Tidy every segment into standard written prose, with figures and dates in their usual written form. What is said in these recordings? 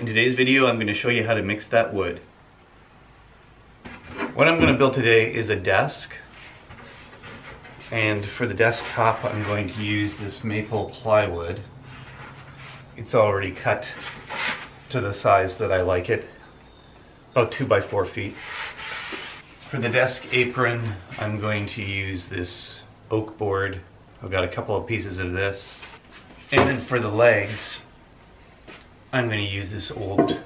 today's video, I'm going to show you how to mix that wood. What I'm going to build today is a desk. And for the desktop, I'm going to use this maple plywood. It's already cut to the size that I like it, about 2 by 4 feet. For the desk apron, I'm going to use this oak board. I've got a couple of pieces of this. And then for the legs, I'm going to use this old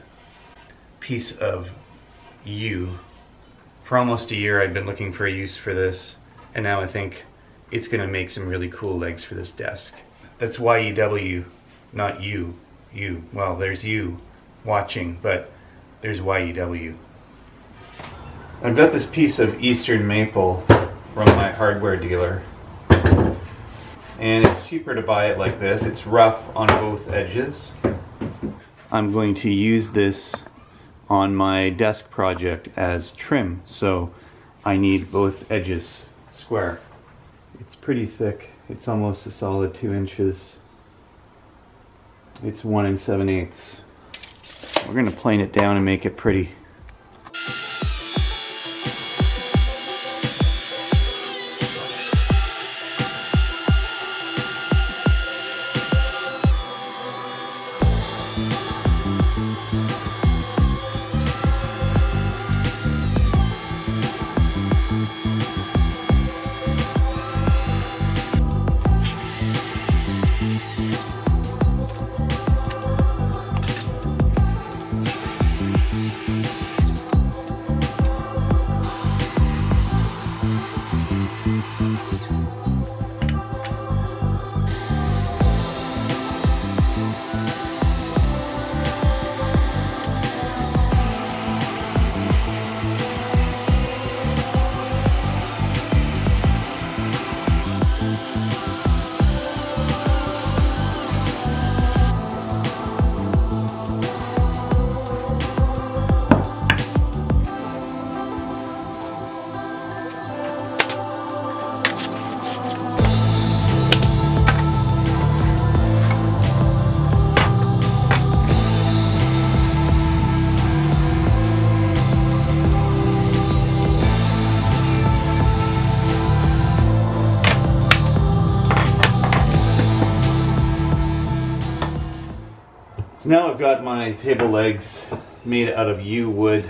piece of yew. For almost a year I've been looking for a use for this, and now I think it's going to make some really cool legs for this desk. That's Y-E-W, not you. You. Well, there's you watching, but there's Y-E-W. I've got this piece of eastern maple from my hardware dealer, and it's cheaper to buy it like this. It's rough on both edges. I'm going to use this on my desk project as trim, so I need both edges square. It's pretty thick. It's almost a solid 2 inches. It's 1 7/8. We're going to plane it down and make it pretty. So now I've got my table legs made out of yew wood,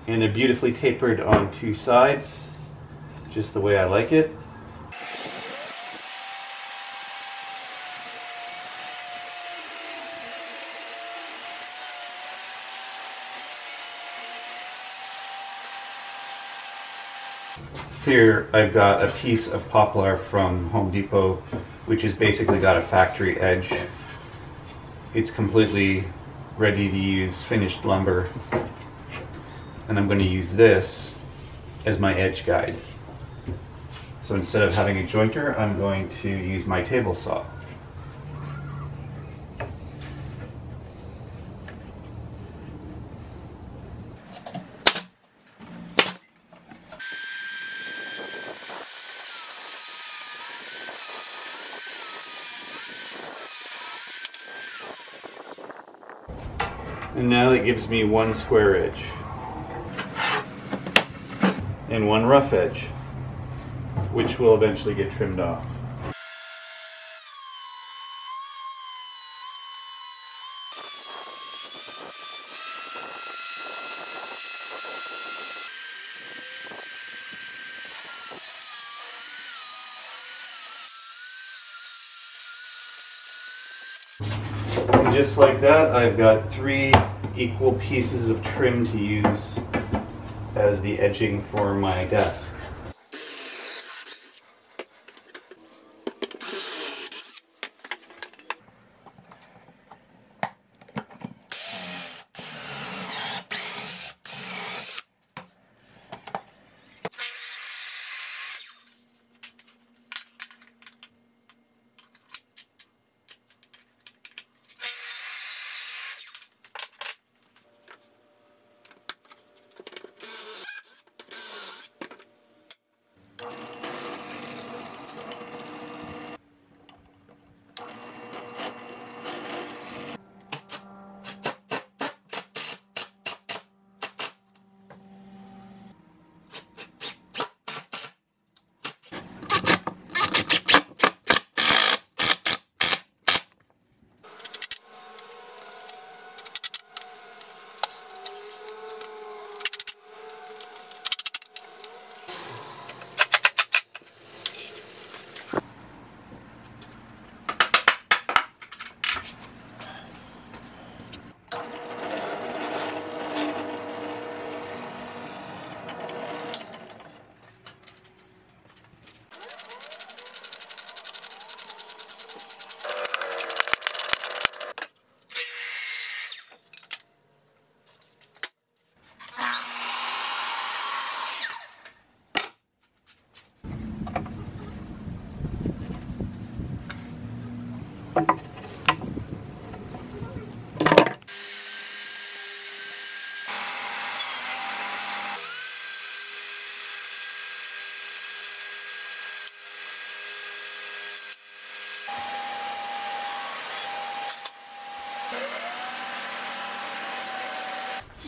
and they're beautifully tapered on 2 sides, just the way I like it. Here I've got a piece of poplar from Home Depot, which has basically got a factory edge. It's completely ready to use finished lumber, and I'm going to use this as my edge guide. So instead of having a jointer, I'm going to use my table saw. And now that gives me 1 square edge and 1 rough edge, which will eventually get trimmed off. And just like that, I've got 3 equal pieces of trim to use as the edging for my desk.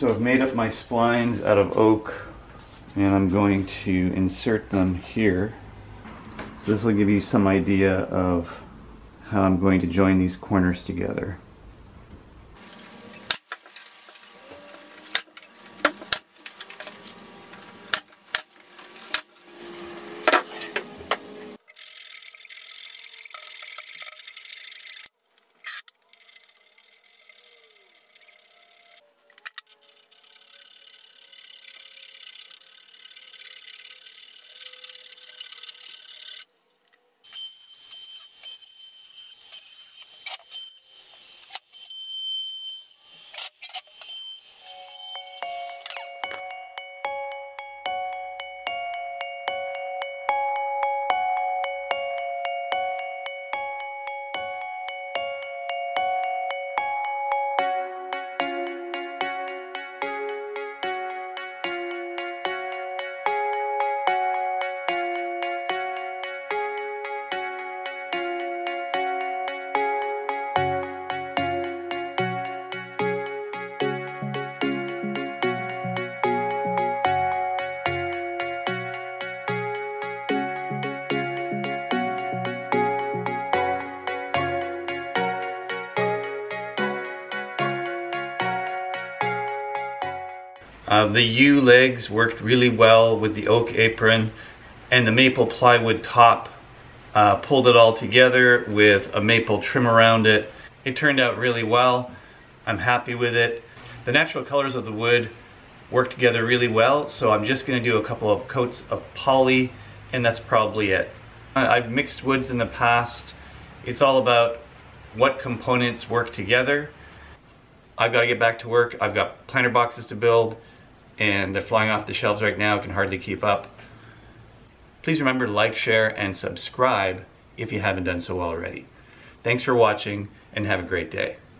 So I've made up my splines out of oak, and I'm going to insert them here. So this will give you some idea of how I'm going to join these corners together. The yew legs worked really well with the oak apron, and the maple plywood top pulled it all together with a maple trim around it. It turned out really well. I'm happy with it. The natural colors of the wood work together really well, so I'm just going to do a couple of coats of poly, and that's probably it. I've mixed woods in the past. It's all about what components work together. I've got to get back to work. I've got planter boxes to build, and they're flying off the shelves right now. I can hardly keep up. Please remember to like, share, and subscribe if you haven't done so already. Thanks for watching, and have a great day.